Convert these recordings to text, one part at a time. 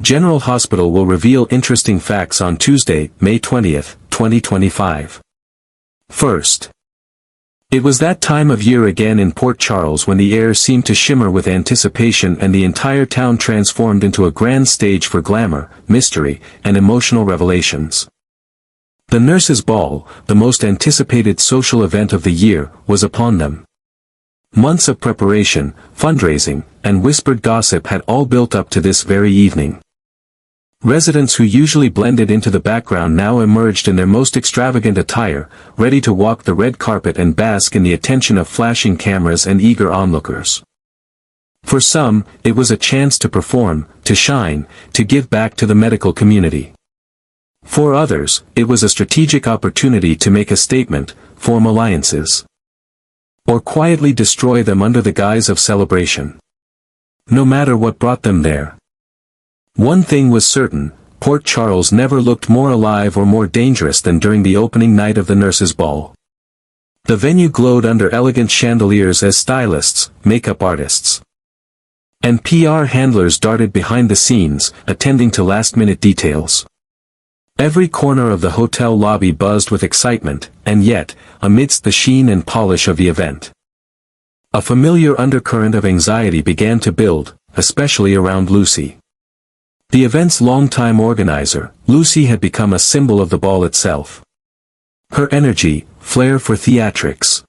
General Hospital will reveal interesting facts on Tuesday, May 20th, 2025. First, it was that time of year again in Port Charles when the air seemed to shimmer with anticipation and the entire town transformed into a grand stage for glamour, mystery, and emotional revelations. The Nurses' Ball, the most anticipated social event of the year, was upon them. Months of preparation, fundraising, and whispered gossip had all built up to this very evening. Residents who usually blended into the background now emerged in their most extravagant attire, ready to walk the red carpet and bask in the attention of flashing cameras and eager onlookers. For some, it was a chance to perform, to shine, to give back to the medical community. For others, it was a strategic opportunity to make a statement, form alliances, or quietly destroy them under the guise of celebration. No matter what brought them there. One thing was certain, Port Charles never looked more alive or more dangerous than during the opening night of the Nurses' Ball. The venue glowed under elegant chandeliers as stylists, makeup artists, and PR handlers darted behind the scenes, attending to last-minute details. Every corner of the hotel lobby buzzed with excitement, and yet, amidst the sheen and polish of the event, a familiar undercurrent of anxiety began to build, especially around Lucy. The event's longtime organizer, Lucy had become a symbol of the ball itself. Her energy, flair for theatrics,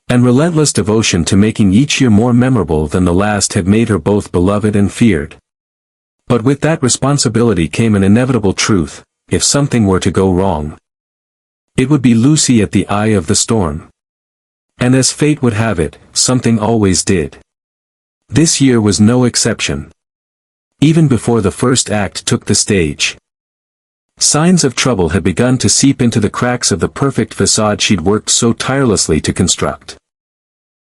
and relentless devotion to making each year more memorable than the last had made her both beloved and feared. But with that responsibility came an inevitable truth: if something were to go wrong, it would be Lucy at the eye of the storm. And as fate would have it, something always did. This year was no exception. Even before the first act took the stage, signs of trouble had begun to seep into the cracks of the perfect facade she'd worked so tirelessly to construct.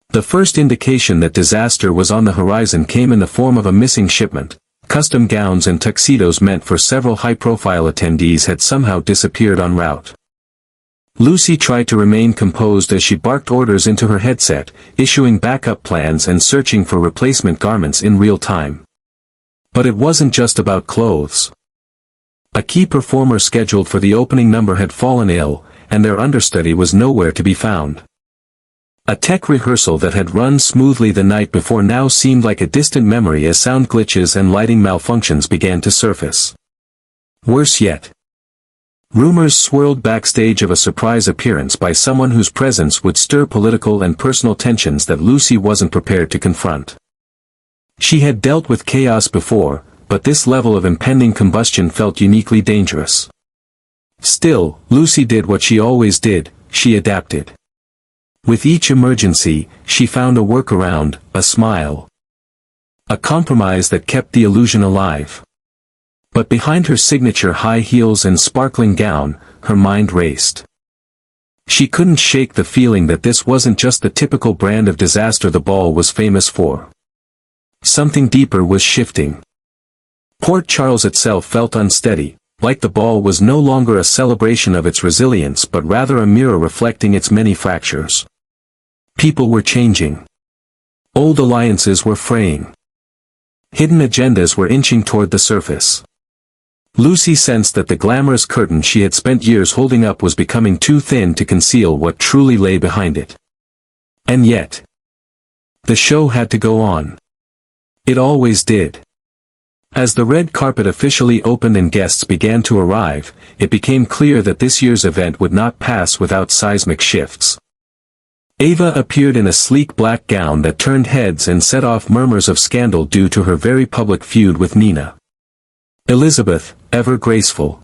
The first indication that disaster was on the horizon came in the form of a missing shipment. Custom gowns and tuxedos meant for several high-profile attendees had somehow disappeared en route. Lucy tried to remain composed as she barked orders into her headset, issuing backup plans and searching for replacement garments in real time. But it wasn't just about clothes. A key performer scheduled for the opening number had fallen ill, and their understudy was nowhere to be found. A tech rehearsal that had run smoothly the night before now seemed like a distant memory as sound glitches and lighting malfunctions began to surface. Worse yet, rumors swirled backstage of a surprise appearance by someone whose presence would stir political and personal tensions that Lucy wasn't prepared to confront. She had dealt with chaos before, but this level of impending combustion felt uniquely dangerous. Still, Lucy did what she always did: she adapted. With each emergency, she found a workaround, a smile, a compromise that kept the illusion alive. But behind her signature high heels and sparkling gown, her mind raced. She couldn't shake the feeling that this wasn't just the typical brand of disaster the ball was famous for. Something deeper was shifting. Port Charles itself felt unsteady, like the ball was no longer a celebration of its resilience but rather a mirror reflecting its many fractures. People were changing. Old alliances were fraying. Hidden agendas were inching toward the surface. Lucy sensed that the glamorous curtain she had spent years holding up was becoming too thin to conceal what truly lay behind it. And yet, the show had to go on. It always did. As the red carpet officially opened and guests began to arrive, it became clear that this year's event would not pass without seismic shifts. Ava appeared in a sleek black gown that turned heads and set off murmurs of scandal due to her very public feud with Nina. Elizabeth, ever graceful,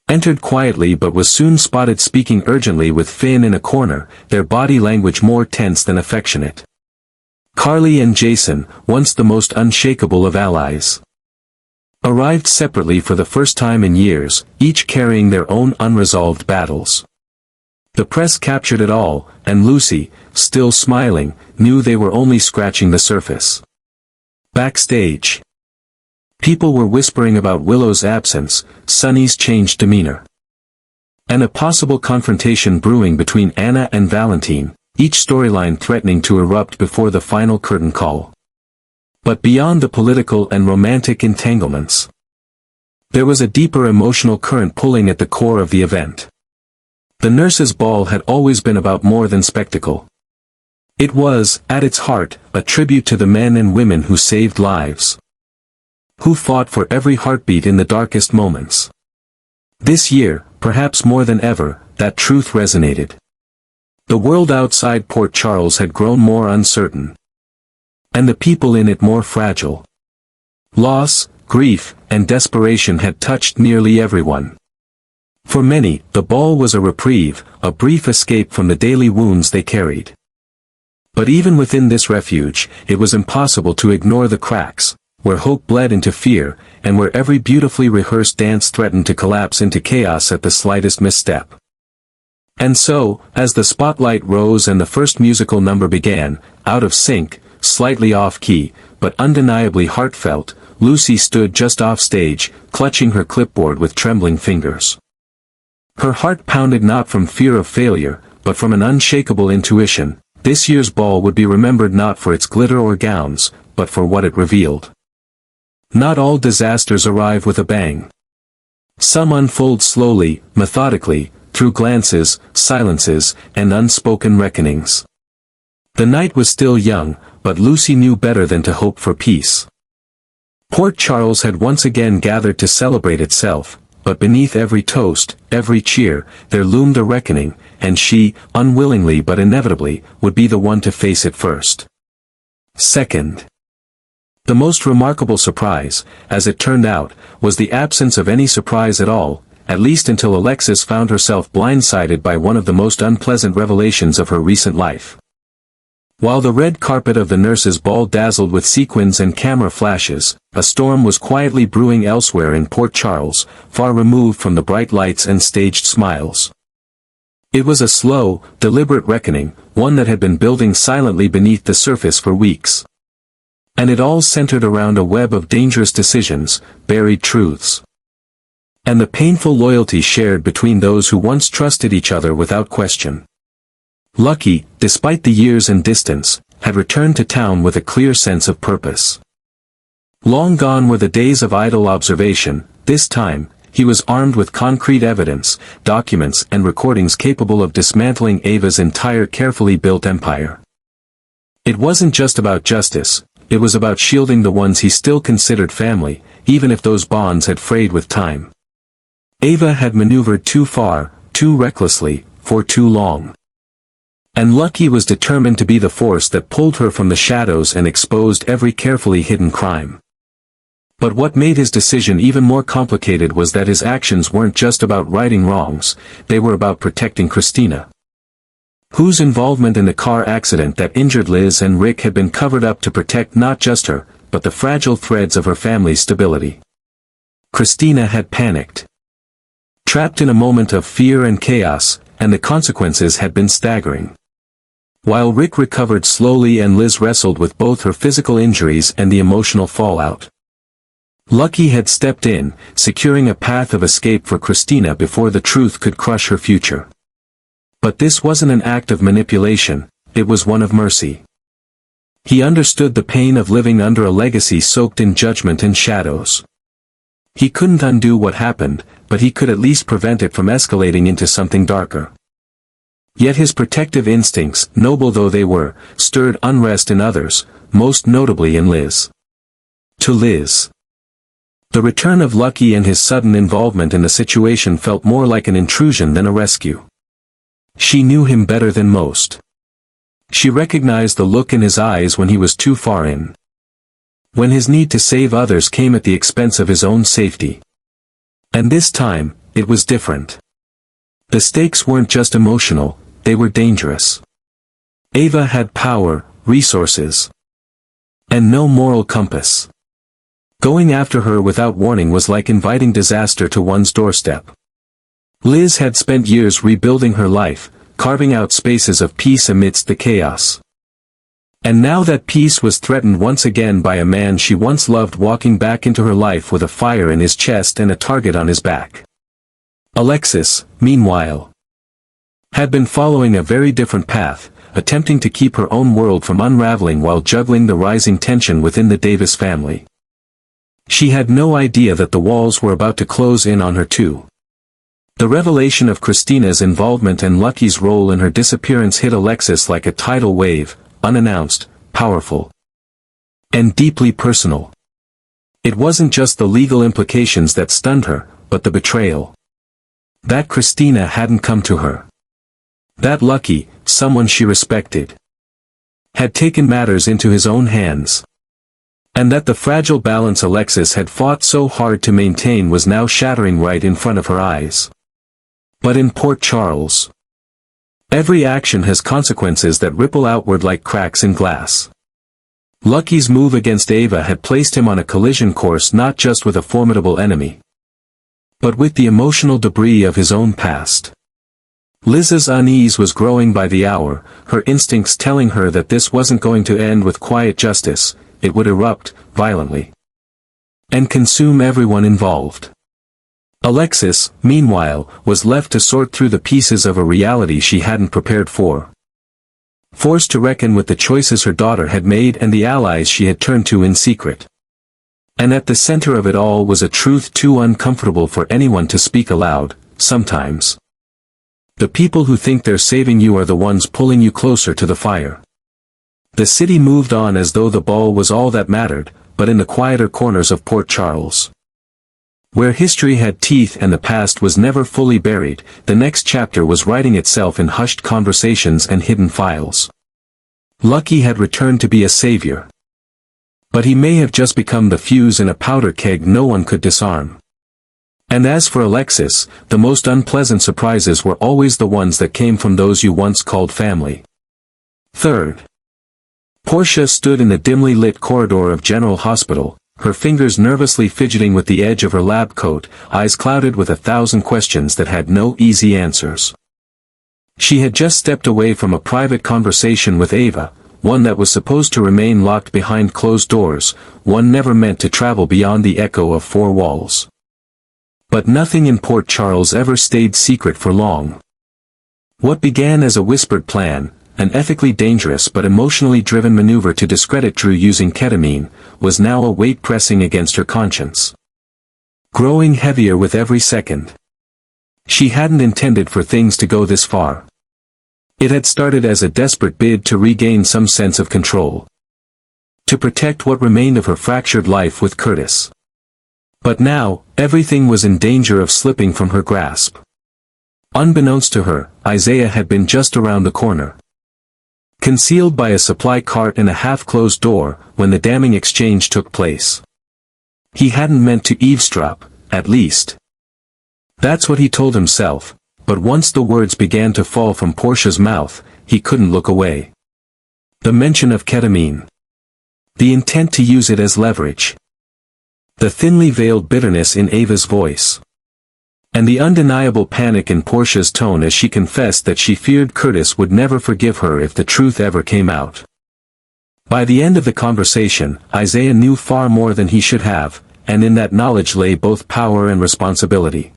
entered quietly but was soon spotted speaking urgently with Finn in a corner, their body language more tense than affectionate. Carly and Jason, once the most unshakable of allies, arrived separately for the first time in years, each carrying their own unresolved battles. The press captured it all, and Lucy, still smiling, knew they were only scratching the surface. Backstage, people were whispering about Willow's absence, Sunny's changed demeanor, and a possible confrontation brewing between Anna and Valentine, each storyline threatening to erupt before the final curtain call. But beyond the political and romantic entanglements, there was a deeper emotional current pulling at the core of the event. The nurses' ball had always been about more than spectacle. It was, at its heart, a tribute to the men and women who saved lives, who fought for every heartbeat in the darkest moments. This year, perhaps more than ever, that truth resonated. The world outside Port Charles had grown more uncertain, and the people in it more fragile. Loss, grief, and desperation had touched nearly everyone. For many, the ball was a reprieve, a brief escape from the daily wounds they carried. But even within this refuge, it was impossible to ignore the cracks, where hope bled into fear, and where every beautifully rehearsed dance threatened to collapse into chaos at the slightest misstep. And so, as the spotlight rose and the first musical number began, out of sync, slightly off-key, but undeniably heartfelt, Lucy stood just off stage, clutching her clipboard with trembling fingers. Her heart pounded not from fear of failure, but from an unshakable intuition. This year's ball would be remembered not for its glitter or gowns, but for what it revealed. Not all disasters arrive with a bang. Some unfold slowly, methodically, through glances, silences, and unspoken reckonings. The night was still young, but Lucy knew better than to hope for peace. Port Charles had once again gathered to celebrate itself, but beneath every toast, every cheer, there loomed a reckoning, and she, unwillingly but inevitably, would be the one to face it first. Second. The most remarkable surprise, as it turned out, was the absence of any surprise at all, at least until Alexis found herself blindsided by one of the most unpleasant revelations of her recent life. While the red carpet of the nurses' ball dazzled with sequins and camera flashes, a storm was quietly brewing elsewhere in Port Charles, far removed from the bright lights and staged smiles. It was a slow, deliberate reckoning, one that had been building silently beneath the surface for weeks. And it all centered around a web of dangerous decisions, buried truths, and the painful loyalty shared between those who once trusted each other without question. Lucky, despite the years and distance, had returned to town with a clear sense of purpose. Long gone were the days of idle observation. This time, he was armed with concrete evidence, documents and recordings capable of dismantling Ava's entire carefully built empire. It wasn't just about justice, it was about shielding the ones he still considered family, even if those bonds had frayed with time. Ava had maneuvered too far, too recklessly, for too long. And Lucky was determined to be the force that pulled her from the shadows and exposed every carefully hidden crime. But what made his decision even more complicated was that his actions weren't just about righting wrongs, they were about protecting Christina, whose involvement in the car accident that injured Liz and Rick had been covered up to protect not just her, but the fragile threads of her family's stability. Christina had panicked, trapped in a moment of fear and chaos, and the consequences had been staggering. While Rick recovered slowly and Liz wrestled with both her physical injuries and the emotional fallout, Lucky had stepped in, securing a path of escape for Christina before the truth could crush her future. But this wasn't an act of manipulation, it was one of mercy. He understood the pain of living under a legacy soaked in judgment and shadows. He couldn't undo what happened, but he could at least prevent it from escalating into something darker. Yet his protective instincts, noble though they were, stirred unrest in others, most notably in Liz. To Liz, the return of Lucky and his sudden involvement in the situation felt more like an intrusion than a rescue. She knew him better than most. She recognized the look in his eyes when he was too far in, when his need to save others came at the expense of his own safety. And this time, it was different. The stakes weren't just emotional, they were dangerous. Ava had power, resources, and no moral compass. Going after her without warning was like inviting disaster to one's doorstep. Liz had spent years rebuilding her life, carving out spaces of peace amidst the chaos. And now that peace was threatened once again by a man she once loved walking back into her life with a fire in his chest and a target on his back. Alexis, meanwhile, had been following a very different path, attempting to keep her own world from unraveling while juggling the rising tension within the Davis family. She had no idea that the walls were about to close in on her too. The revelation of Christina's involvement and Lucky's role in her disappearance hit Alexis like a tidal wave, unannounced, powerful, and deeply personal. It wasn't just the legal implications that stunned her, but the betrayal. That Christina hadn't come to her. That Lucky, someone she respected, had taken matters into his own hands. And that the fragile balance Alexis had fought so hard to maintain was now shattering right in front of her eyes. But in Port Charles, every action has consequences that ripple outward like cracks in glass. Lucky's move against Ava had placed him on a collision course not just with a formidable enemy, but with the emotional debris of his own past. Liz's unease was growing by the hour, her instincts telling her that this wasn't going to end with quiet justice, it would erupt, violently, and consume everyone involved. Alexis, meanwhile, was left to sort through the pieces of a reality she hadn't prepared for. Forced to reckon with the choices her daughter had made and the allies she had turned to in secret. And at the center of it all was a truth too uncomfortable for anyone to speak aloud, sometimes. The people who think they're saving you are the ones pulling you closer to the fire. The city moved on as though the ball was all that mattered, but in the quieter corners of Port Charles, where history had teeth and the past was never fully buried, the next chapter was writing itself in hushed conversations and hidden files. Lucky had returned to be a savior. But he may have just become the fuse in a powder keg no one could disarm. And as for Alexis, the most unpleasant surprises were always the ones that came from those you once called family. Third, Porsha stood in the dimly lit corridor of General Hospital, her fingers nervously fidgeting with the edge of her lab coat, eyes clouded with 1,000 questions that had no easy answers. She had just stepped away from a private conversation with Ava, one that was supposed to remain locked behind closed doors, one never meant to travel beyond the echo of four walls. But nothing in Port Charles ever stayed secret for long. What began as a whispered plan, an ethically dangerous but emotionally driven maneuver to discredit Drew using ketamine, was now a weight pressing against her conscience, growing heavier with every second. She hadn't intended for things to go this far. It had started as a desperate bid to regain some sense of control, to protect what remained of her fractured life with Curtis. But now, everything was in danger of slipping from her grasp. Unbeknownst to her, Isaiah had been just around the corner, concealed by a supply cart and a half-closed door, when the damning exchange took place. He hadn't meant to eavesdrop, at least. That's what he told himself, but once the words began to fall from Porsha's mouth, he couldn't look away. The mention of ketamine. The intent to use it as leverage. The thinly veiled bitterness in Ava's voice. And the undeniable panic in Porsha's tone as she confessed that she feared Curtis would never forgive her if the truth ever came out. By the end of the conversation, Isaiah knew far more than he should have, and in that knowledge lay both power and responsibility.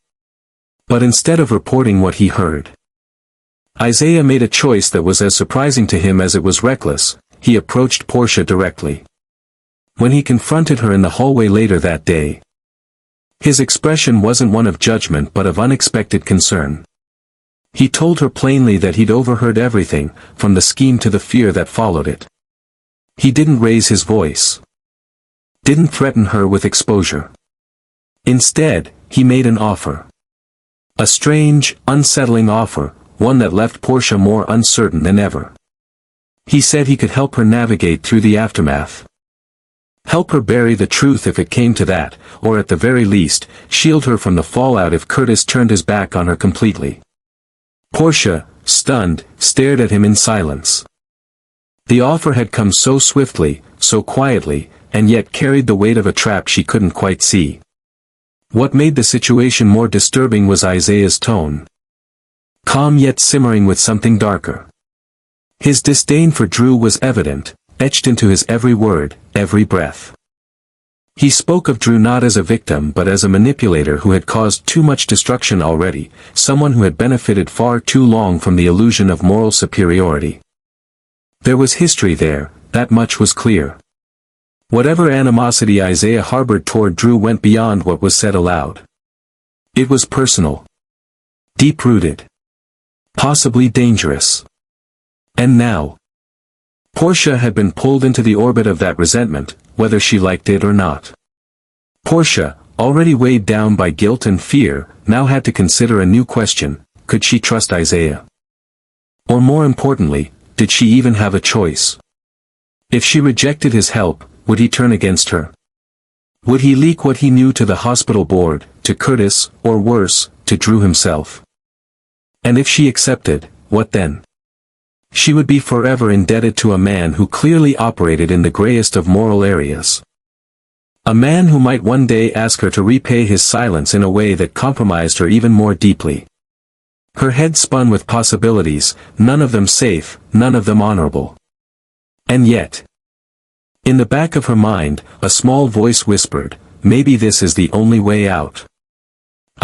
But instead of reporting what he heard, Isaiah made a choice that was as surprising to him as it was reckless. He approached Porsha directly. When he confronted her in the hallway later that day, his expression wasn't one of judgment but of unexpected concern. He told her plainly that he'd overheard everything, from the scheme to the fear that followed it. He didn't raise his voice, didn't threaten her with exposure. Instead, he made an offer. A strange, unsettling offer, one that left Porsha more uncertain than ever. He said he could help her navigate through the aftermath. Help her bury the truth if it came to that, or at the very least, shield her from the fallout if Curtis turned his back on her completely. Porsha, stunned, stared at him in silence. The offer had come so swiftly, so quietly, and yet carried the weight of a trap she couldn't quite see. What made the situation more disturbing was Isaiah's tone. Calm yet simmering with something darker. His disdain for Drew was evident, etched into his every word, every breath. He spoke of Drew not as a victim but as a manipulator who had caused too much destruction already, someone who had benefited far too long from the illusion of moral superiority. There was history there, that much was clear. Whatever animosity Isaiah harbored toward Drew went beyond what was said aloud. It was personal. Deep-rooted. Possibly dangerous. And now, Porsha had been pulled into the orbit of that resentment, whether she liked it or not. Porsha, already weighed down by guilt and fear, now had to consider a new question: could she trust Isaiah? Or more importantly, did she even have a choice? If she rejected his help, would he turn against her? Would he leak what he knew to the hospital board, to Curtis, or worse, to Drew himself? And if she accepted, what then? She would be forever indebted to a man who clearly operated in the grayest of moral areas. A man who might one day ask her to repay his silence in a way that compromised her even more deeply. Her head spun with possibilities, none of them safe, none of them honorable. And yet, in the back of her mind, a small voice whispered, maybe this is the only way out.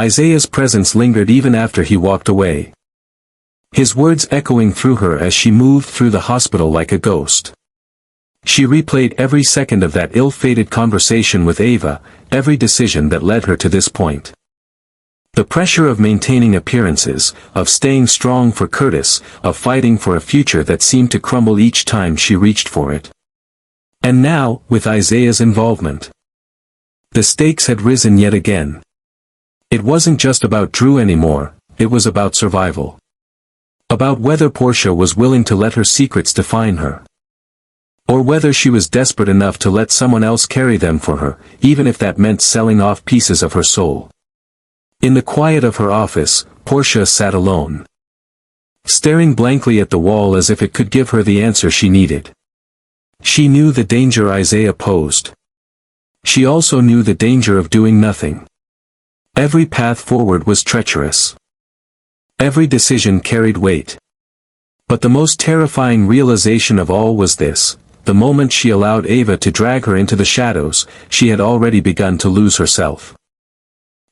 Isaiah's presence lingered even after he walked away. His words echoing through her as she moved through the hospital like a ghost. She replayed every second of that ill-fated conversation with Ava, every decision that led her to this point. The pressure of maintaining appearances, of staying strong for Curtis, of fighting for a future that seemed to crumble each time she reached for it. And now, with Isaiah's involvement, the stakes had risen yet again. It wasn't just about Drew anymore, it was about survival. About whether Porsha was willing to let her secrets define her. Or whether she was desperate enough to let someone else carry them for her, even if that meant selling off pieces of her soul. In the quiet of her office, Porsha sat alone, staring blankly at the wall as if it could give her the answer she needed. She knew the danger Isaiah posed. She also knew the danger of doing nothing. Every path forward was treacherous. Every decision carried weight. But the most terrifying realization of all was this: the moment she allowed Ava to drag her into the shadows, she had already begun to lose herself.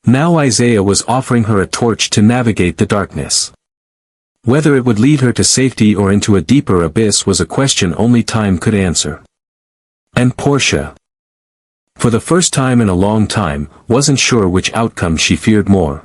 Now Isaiah was offering her a torch to navigate the darkness. Whether it would lead her to safety or into a deeper abyss was a question only time could answer. And Porsha, for the first time in a long time, wasn't sure which outcome she feared more.